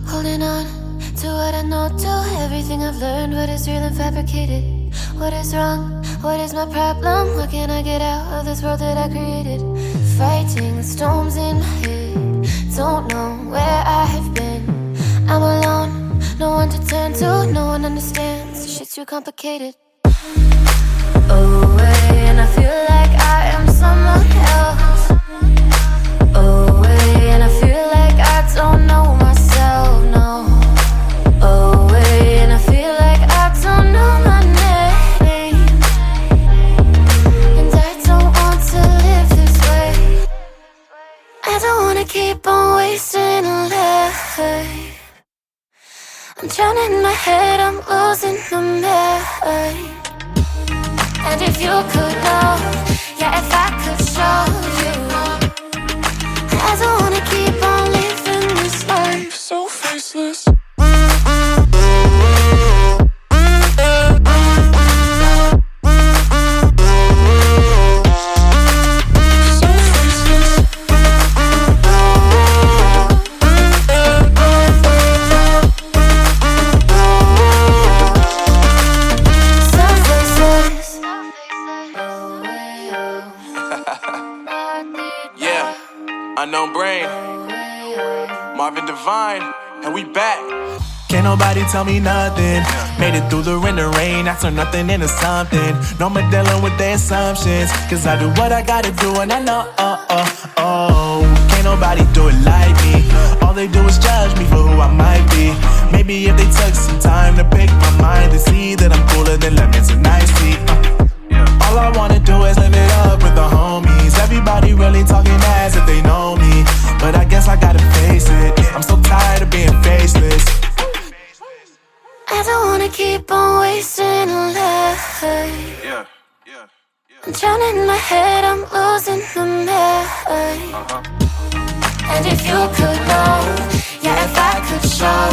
Holding on to what I know, to everything I've learned. What is real and fabricated? What is wrong? What is my problem? What can I get out of this world that I created? Fighting the storms in my head. Don't know where I have been. I'm alone, no one to turn to. No one understands, shit's too complicated. Away, and I feel like I am someone else. Away, and I feel like I don't know myself, no. Away, and I feel like I don't know my name. And I don't want to live this way. I don't wanna keep on wasting a life. I'm drowning in my head, I'm losing my mind. And if you could know, yeah, if I could show you, I don't wanna keep on living this life so faceless. Unknown Brain, Marvin Divine, and we back. Can't nobody tell me nothing. Made it through the wind and rain, I turned nothing into something. No more dealing with their assumptions, cause I do what I gotta do and I know, can't nobody do it like me. All they do is judge me for who I might be. Maybe if they took some time to pick my mind and see that I'm cooler than lemons and iced tea. All I wanna do is live it up with the homies. Everybody really talking as if they know me, but I guess I gotta face it. I'm so tired of being faceless. I don't wanna keep on wasting a life. I'm drowning in my head, I'm losing my mind. And if you could know, yeah, if I could show